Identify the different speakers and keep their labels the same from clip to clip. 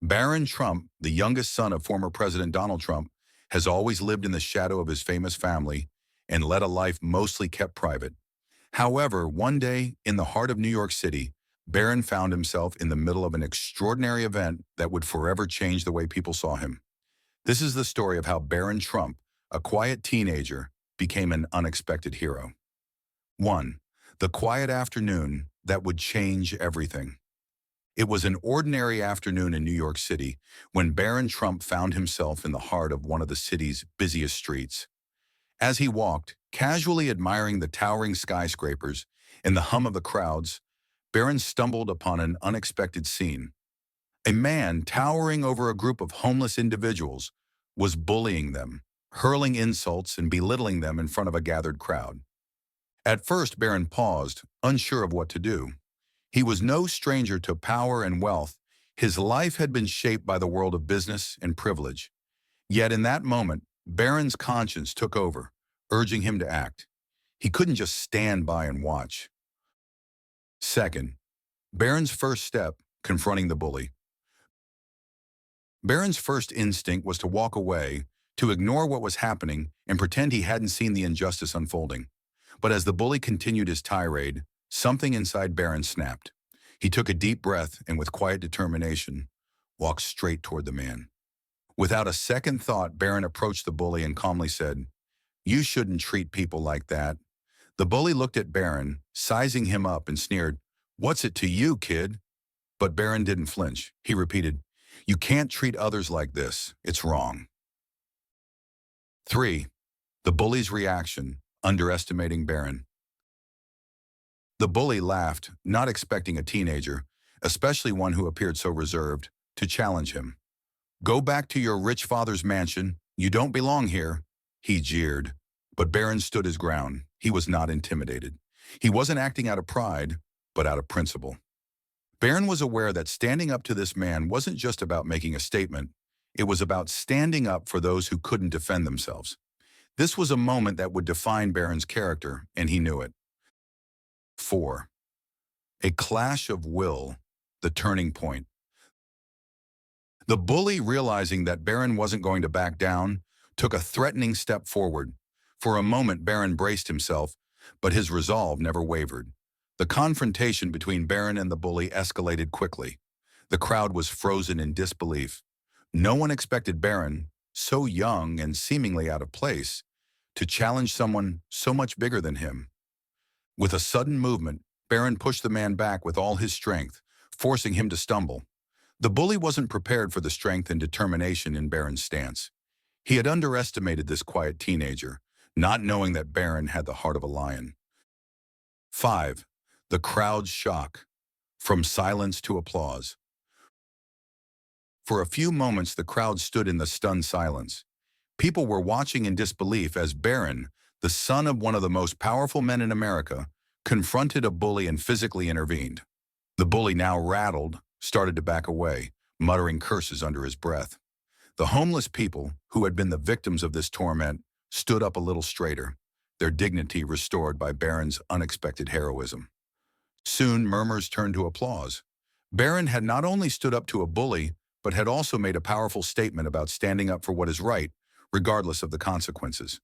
Speaker 1: Barron Trump, the youngest son of former President Donald Trump, has always lived in the shadow of his famous family and led a life mostly kept private. However, one day, in the heart of New York City, Barron found himself in the middle of an extraordinary event that would forever change the way people saw him. This is the story of how Barron Trump, a quiet teenager, became an unexpected hero. 1. The quiet afternoon that would change everything. It was an ordinary afternoon in New York City when Barron Trump found himself in the heart of one of the city's busiest streets. As he walked, casually admiring the towering skyscrapers and the hum of the crowds, Barron stumbled upon an unexpected scene. A man towering over a group of homeless individuals was bullying them, hurling insults and belittling them in front of a gathered crowd. At first, Barron paused, unsure of what to do. He was no stranger to power and wealth. His life had been shaped by the world of business and privilege. Yet in that moment, Barron's conscience took over, urging him to act. He couldn't just stand by and watch. Second, Barron's first step, confronting the bully. Barron's first instinct was to walk away, to ignore what was happening and pretend he hadn't seen the injustice unfolding. But as the bully continued his tirade, something inside Barron snapped. He took a deep breath and with quiet determination, walked straight toward the man. Without a second thought, Barron approached the bully and calmly said, "You shouldn't treat people like that." The bully looked at Barron, sizing him up, and sneered, "What's it to you, kid?" But Barron didn't flinch. He repeated, "You can't treat others like this. It's wrong." 3. The bully's reaction, underestimating Barron. The bully laughed, not expecting a teenager, especially one who appeared so reserved, to challenge him. "Go back to your rich father's mansion. You don't belong here," he jeered. But Barron stood his ground. He was not intimidated. He wasn't acting out of pride, but out of principle. Barron was aware that standing up to this man wasn't just about making a statement. It was about standing up for those who couldn't defend themselves. This was a moment that would define Barron's character, and he knew it. 4. A clash of will, the turning point. The bully, realizing that Barron wasn't going to back down, took a threatening step forward. For a moment, Barron braced himself, but his resolve never wavered. The confrontation between Barron and the bully escalated quickly. The crowd was frozen in disbelief. No one expected Barron, so young and seemingly out of place, to challenge someone so much bigger than him. With a sudden movement, Barron pushed the man back with all his strength, forcing him to stumble. The bully wasn't prepared for the strength and determination in Barron's stance. He had underestimated this quiet teenager, not knowing that Barron had the heart of a lion. 5. The crowd's shock, from silence to applause. For a few moments, the crowd stood in the stunned silence. People were watching in disbelief as Barron, the son of one of the most powerful men in America, confronted a bully and physically intervened. The bully, now rattled, started to back away, muttering curses under his breath. The homeless people, who had been the victims of this torment, stood up a little straighter, their dignity restored by Barron's unexpected heroism. Soon, murmurs turned to applause. Barron had not only stood up to a bully, but had also made a powerful statement about standing up for what is right, regardless of the consequences.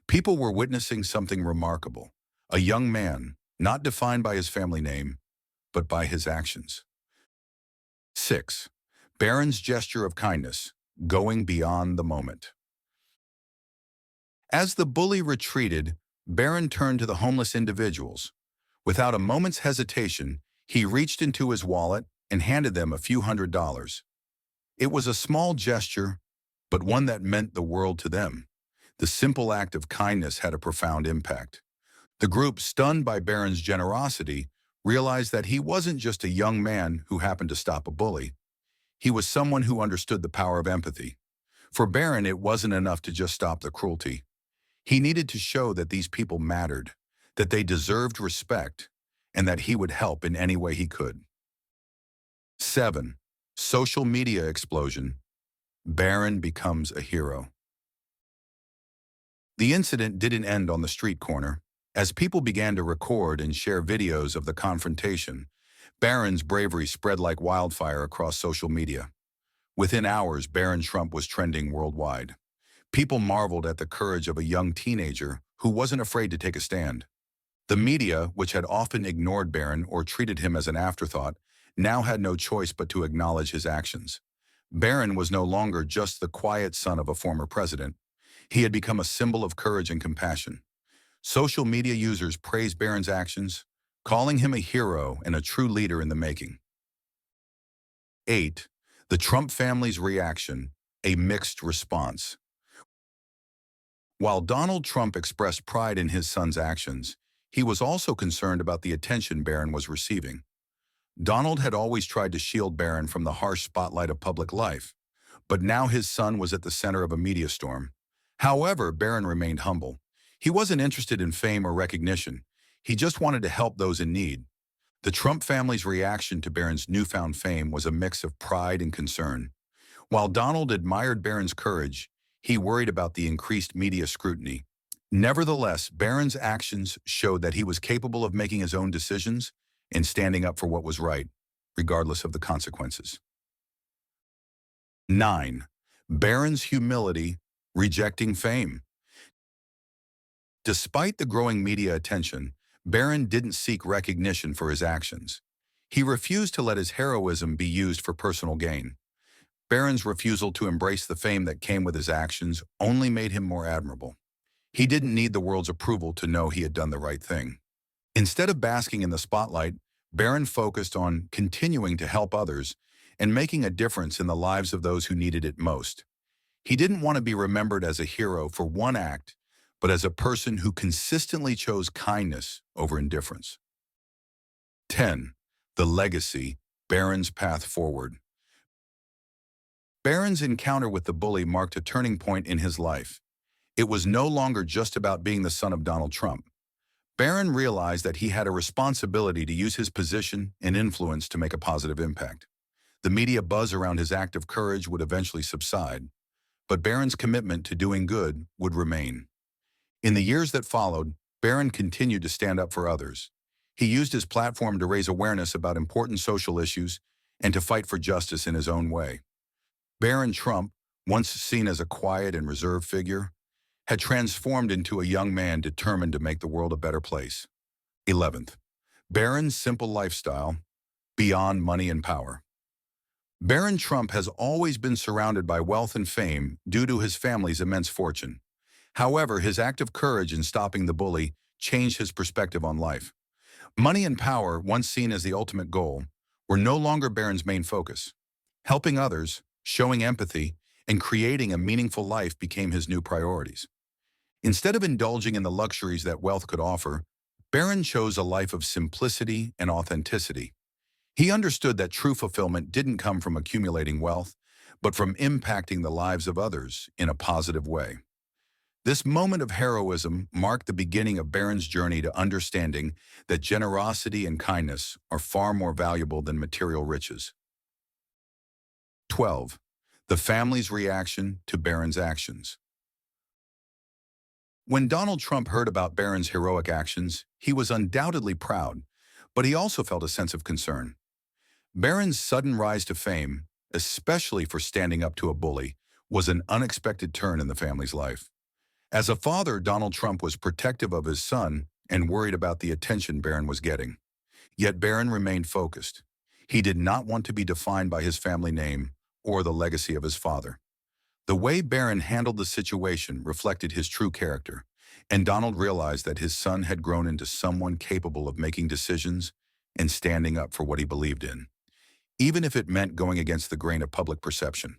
Speaker 1: People were witnessing something remarkable. A young man, not defined by his family name, but by his actions. 6. Barron's gesture of kindness, going beyond the moment. As the bully retreated, Barron turned to the homeless individuals. Without a moment's hesitation, he reached into his wallet and handed them a few $100s. It was a small gesture, but one that meant the world to them. The simple act of kindness had a profound impact. The group, stunned by Barron's generosity, realized that he wasn't just a young man who happened to stop a bully. He was someone who understood the power of empathy. For Barron, it wasn't enough to just stop the cruelty. He needed to show that these people mattered, that they deserved respect, and that he would help in any way he could. 7. Social media explosion. Barron becomes a hero. The incident didn't end on the street corner. As people began to record and share videos of the confrontation, Barron's bravery spread like wildfire across social media. Within hours, Barron Trump was trending worldwide. People marveled at the courage of a young teenager who wasn't afraid to take a stand. The media, which had often ignored Barron or treated him as an afterthought, now had no choice but to acknowledge his actions. Barron was no longer just the quiet son of a former president. He had become a symbol of courage and compassion. Social media users praised Barron's actions, calling him a hero and a true leader in the making. 8. The Trump family's reaction, a mixed response. While Donald Trump expressed pride in his son's actions, he was also concerned about the attention Barron was receiving. Donald had always tried to shield Barron from the harsh spotlight of public life, but now his son was at the center of a media storm. However, Barron remained humble. He wasn't interested in fame or recognition. He just wanted to help those in need. The Trump family's reaction to Barron's newfound fame was a mix of pride and concern. While Donald admired Barron's courage, he worried about the increased media scrutiny. Nevertheless, Barron's actions showed that he was capable of making his own decisions and standing up for what was right, regardless of the consequences. 9. Barron's humility, rejecting fame. Despite the growing media attention, Barron didn't seek recognition for his actions. He refused to let his heroism be used for personal gain. Barron's refusal to embrace the fame that came with his actions only made him more admirable. He didn't need the world's approval to know he had done the right thing. Instead of basking in the spotlight, Barron focused on continuing to help others and making a difference in the lives of those who needed it most. He didn't want to be remembered as a hero for one act, but as a person who consistently chose kindness over indifference. 10. The legacy, Barron's path forward. Barron's encounter with the bully marked a turning point in his life. It was no longer just about being the son of Donald Trump. Barron realized that he had a responsibility to use his position and influence to make a positive impact. The media buzz around his act of courage would eventually subside, but Barron's commitment to doing good would remain. In the years that followed, Barron continued to stand up for others. He used his platform to raise awareness about important social issues and to fight for justice in his own way. Barron Trump, once seen as a quiet and reserved figure, had transformed into a young man determined to make the world a better place. 11th, Barron's simple lifestyle, beyond money and power. Barron Trump has always been surrounded by wealth and fame due to his family's immense fortune. However, his act of courage in stopping the bully changed his perspective on life. Money and power, once seen as the ultimate goal, were no longer Barron's main focus. Helping others, showing empathy, and creating a meaningful life became his new priorities. Instead of indulging in the luxuries that wealth could offer, Barron chose a life of simplicity and authenticity. He understood that true fulfillment didn't come from accumulating wealth, but from impacting the lives of others in a positive way. This moment of heroism marked the beginning of Barron's journey to understanding that generosity and kindness are far more valuable than material riches. 12. The family's reaction to Barron's actions. When Donald Trump heard about Barron's heroic actions, he was undoubtedly proud, but he also felt a sense of concern. Barron's sudden rise to fame, especially for standing up to a bully, was an unexpected turn in the family's life. As a father, Donald Trump was protective of his son and worried about the attention Barron was getting. Yet Barron remained focused. He did not want to be defined by his family name or the legacy of his father. The way Barron handled the situation reflected his true character, and Donald realized that his son had grown into someone capable of making decisions and standing up for what he believed in, even if it meant going against the grain of public perception.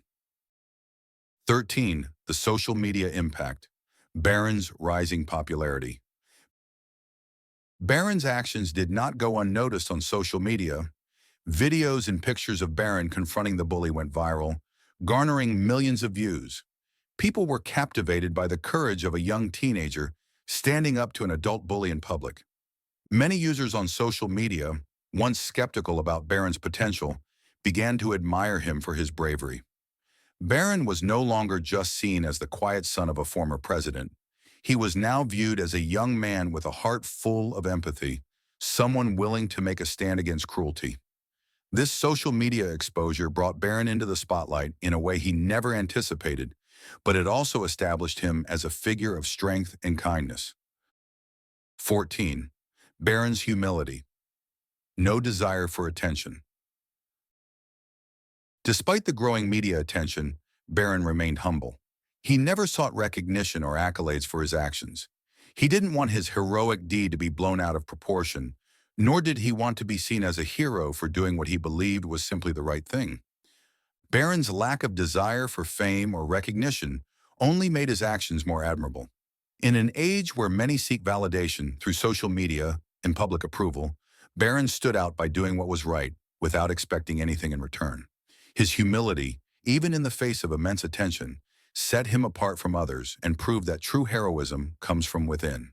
Speaker 1: 13. The social media impact. Barron's rising popularity. Barron's actions did not go unnoticed on social media. Videos and pictures of Barron confronting the bully went viral, garnering millions of views. People were captivated by the courage of a young teenager standing up to an adult bully in public. Many users on social media, once skeptical about Barron's potential, began to admire him for his bravery. Barron was no longer just seen as the quiet son of a former president. He was now viewed as a young man with a heart full of empathy, someone willing to make a stand against cruelty. This social media exposure brought Barron into the spotlight in a way he never anticipated, but it also established him as a figure of strength and kindness. 14. Barron's humility. No desire for attention. Despite the growing media attention, Barron remained humble. He never sought recognition or accolades for his actions. He didn't want his heroic deed to be blown out of proportion, nor did he want to be seen as a hero for doing what he believed was simply the right thing. Barron's lack of desire for fame or recognition only made his actions more admirable. In an age where many seek validation through social media and public approval, Barron stood out by doing what was right without expecting anything in return. His humility, even in the face of immense attention, set him apart from others and proved that true heroism comes from within.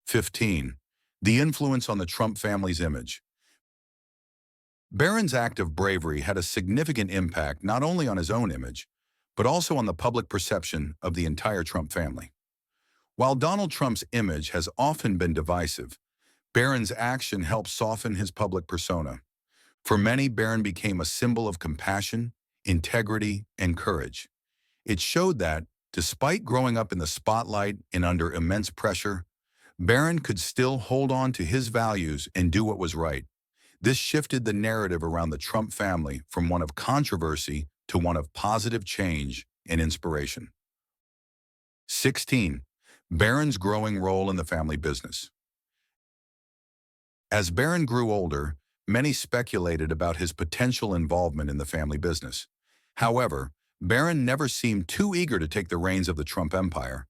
Speaker 1: 15. The influence on the Trump family's image. Barron's act of bravery had a significant impact not only on his own image, but also on the public perception of the entire Trump family. While Donald Trump's image has often been divisive, Barron's action helped soften his public persona. For many, Barron became a symbol of compassion, integrity, and courage. It showed that, despite growing up in the spotlight and under immense pressure, Barron could still hold on to his values and do what was right. This shifted the narrative around the Trump family from one of controversy to one of positive change and inspiration. 16. Barron's growing role in the family business. As Barron grew older, many speculated about his potential involvement in the family business. However, Barron never seemed too eager to take the reins of the Trump empire.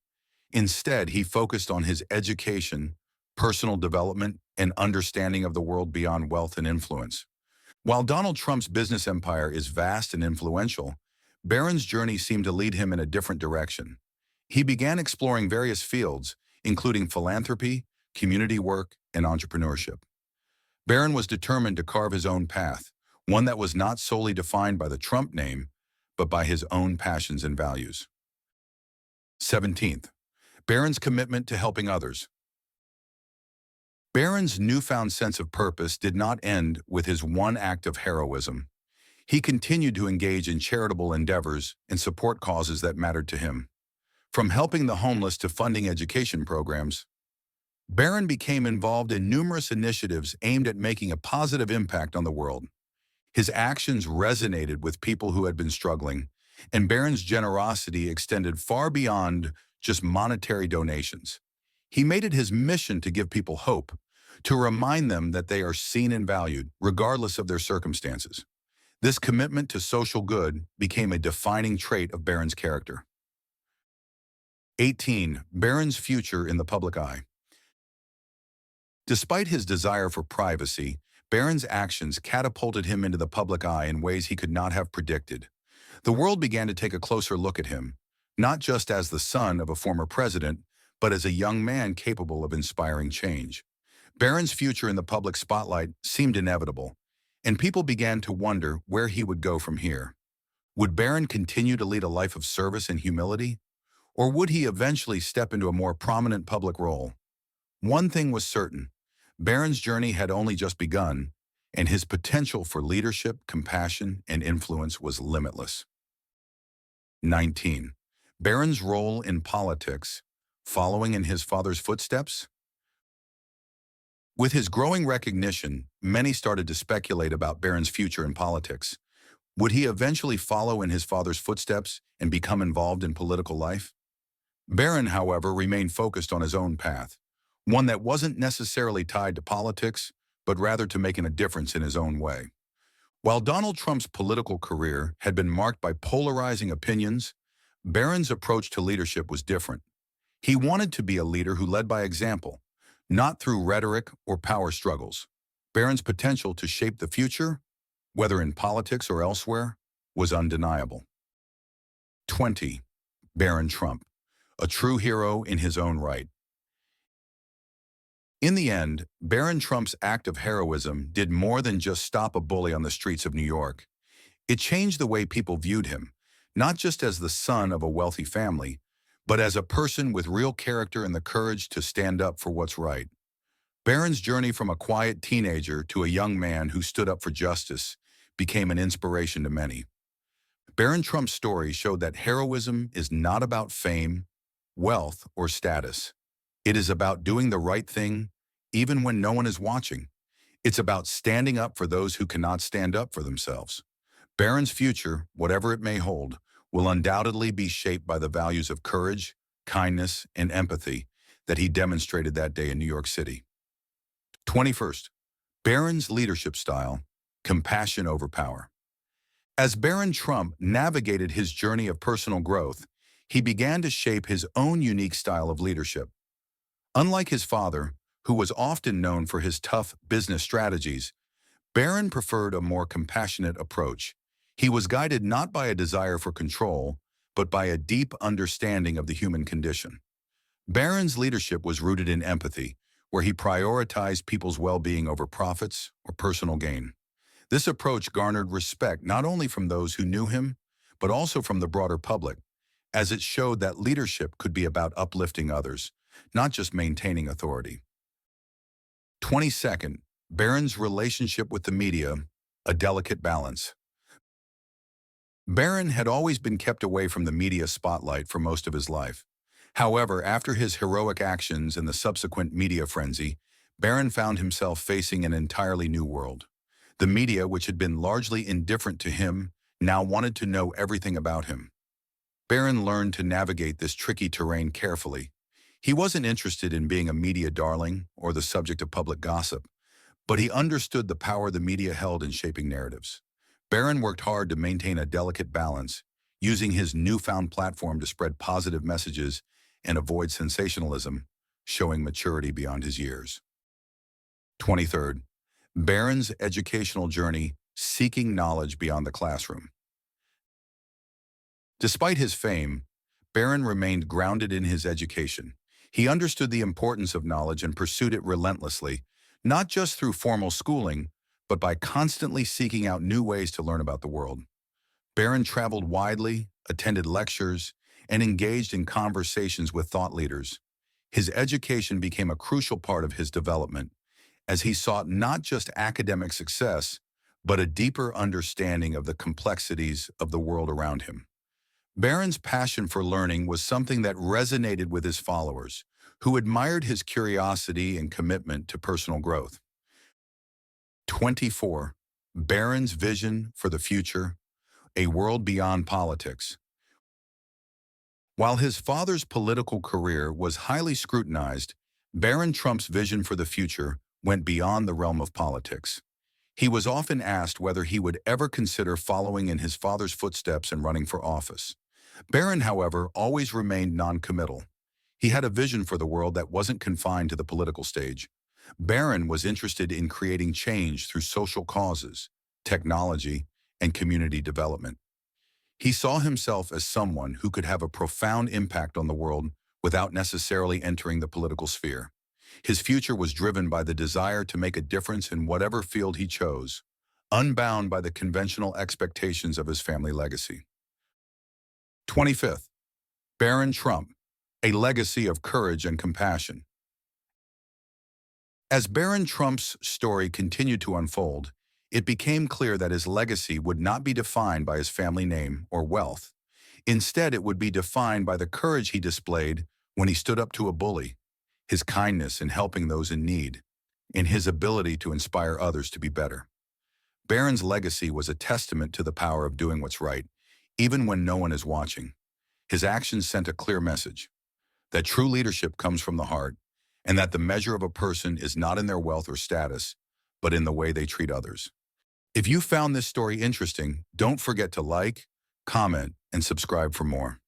Speaker 1: Instead, he focused on his education, personal development, and understanding of the world beyond wealth and influence. While Donald Trump's business empire is vast and influential, Barron's journey seemed to lead him in a different direction. He began exploring various fields, including philanthropy, community work, and entrepreneurship. Barron was determined to carve his own path, one that was not solely defined by the Trump name, but by his own passions and values. 17th. Barron's commitment to helping others. Barron's newfound sense of purpose did not end with his one act of heroism. He continued to engage in charitable endeavors and support causes that mattered to him. From helping the homeless to funding education programs, Barron became involved in numerous initiatives aimed at making a positive impact on the world. His actions resonated with people who had been struggling, and Barron's generosity extended far beyond just monetary donations. He made it his mission to give people hope, to remind them that they are seen and valued, regardless of their circumstances. This commitment to social good became a defining trait of Barron's character. 18. Barron's future in the public eye. Despite his desire for privacy, Barron's actions catapulted him into the public eye in ways he could not have predicted. The world began to take a closer look at him, not just as the son of a former president, but as a young man capable of inspiring change. Barron's future in the public spotlight seemed inevitable, and people began to wonder where he would go from here. Would Barron continue to lead a life of service and humility, or would he eventually step into a more prominent public role? One thing was certain: Barron's journey had only just begun, and his potential for leadership, compassion, and influence was limitless. 19. Barron's role in politics, following in his father's footsteps. With his growing recognition, many started to speculate about Barron's future in politics. Would he eventually follow in his father's footsteps and become involved in political life? Barron, however, remained focused on his own path, one that wasn't necessarily tied to politics, but rather to making a difference in his own way. While Donald Trump's political career had been marked by polarizing opinions, Barron's approach to leadership was different. He wanted to be a leader who led by example, not through rhetoric or power struggles. Barron's potential to shape the future, whether in politics or elsewhere, was undeniable. 20. Barron Trump, a true hero in his own right. In the end, Barron Trump's act of heroism did more than just stop a bully on the streets of New York. It changed the way people viewed him, not just as the son of a wealthy family, but as a person with real character and the courage to stand up for what's right. Barron's journey from a quiet teenager to a young man who stood up for justice became an inspiration to many. Barron Trump's story showed that heroism is not about fame, wealth, or status. It is about doing the right thing even when no one is watching. It's about standing up for those who cannot stand up for themselves. Barron's future, whatever it may hold, will undoubtedly be shaped by the values of courage, kindness, and empathy that he demonstrated that day in New York City. 21st, Barron's leadership style, compassion over power. As Barron Trump navigated his journey of personal growth, he began to shape his own unique style of leadership. Unlike his father, who was often known for his tough business strategies, Barron preferred a more compassionate approach. He was guided not by a desire for control, but by a deep understanding of the human condition. Barron's leadership was rooted in empathy, where he prioritized people's well-being over profits or personal gain. This approach garnered respect not only from those who knew him, but also from the broader public, as it showed that leadership could be about uplifting others, not just maintaining authority. 22nd, Barron's relationship with the media, a delicate balance. Barron had always been kept away from the media spotlight for most of his life. However, after his heroic actions and the subsequent media frenzy, Barron found himself facing an entirely new world. The media, which had been largely indifferent to him, now wanted to know everything about him. Barron learned to navigate this tricky terrain carefully. He wasn't interested in being a media darling or the subject of public gossip, but he understood the power the media held in shaping narratives. Barron worked hard to maintain a delicate balance, using his newfound platform to spread positive messages and avoid sensationalism, showing maturity beyond his years. 23rd, Barron's educational journey, seeking knowledge beyond the classroom. Despite his fame, Barron remained grounded in his education. He understood the importance of knowledge and pursued it relentlessly, not just through formal schooling, but by constantly seeking out new ways to learn about the world. Barron traveled widely, attended lectures, and engaged in conversations with thought leaders. His education became a crucial part of his development, as he sought not just academic success, but a deeper understanding of the complexities of the world around him. Barron's passion for learning was something that resonated with his followers, who admired his curiosity and commitment to personal growth. 24. Barron's vision for the future, a world beyond politics. While his father's political career was highly scrutinized, Barron Trump's vision for the future went beyond the realm of politics. He was often asked whether he would ever consider following in his father's footsteps and running for office. Barron, however, always remained non-committal. He had a vision for the world that wasn't confined to the political stage. Barron was interested in creating change through social causes, technology, and community development. He saw himself as someone who could have a profound impact on the world without necessarily entering the political sphere. His future was driven by the desire to make a difference in whatever field he chose, unbound by the conventional expectations of his family legacy. 25th, Barron Trump, a legacy of courage and compassion. As Barron Trump's story continued to unfold, it became clear that his legacy would not be defined by his family name or wealth. Instead, it would be defined by the courage he displayed when he stood up to a bully, his kindness in helping those in need, and his ability to inspire others to be better. Barron's legacy was a testament to the power of doing what's right, even when no one is watching. His actions sent a clear message that true leadership comes from the heart, and that the measure of a person is not in their wealth or status, but in the way they treat others. If you found this story interesting, don't forget to like, comment, and subscribe for more.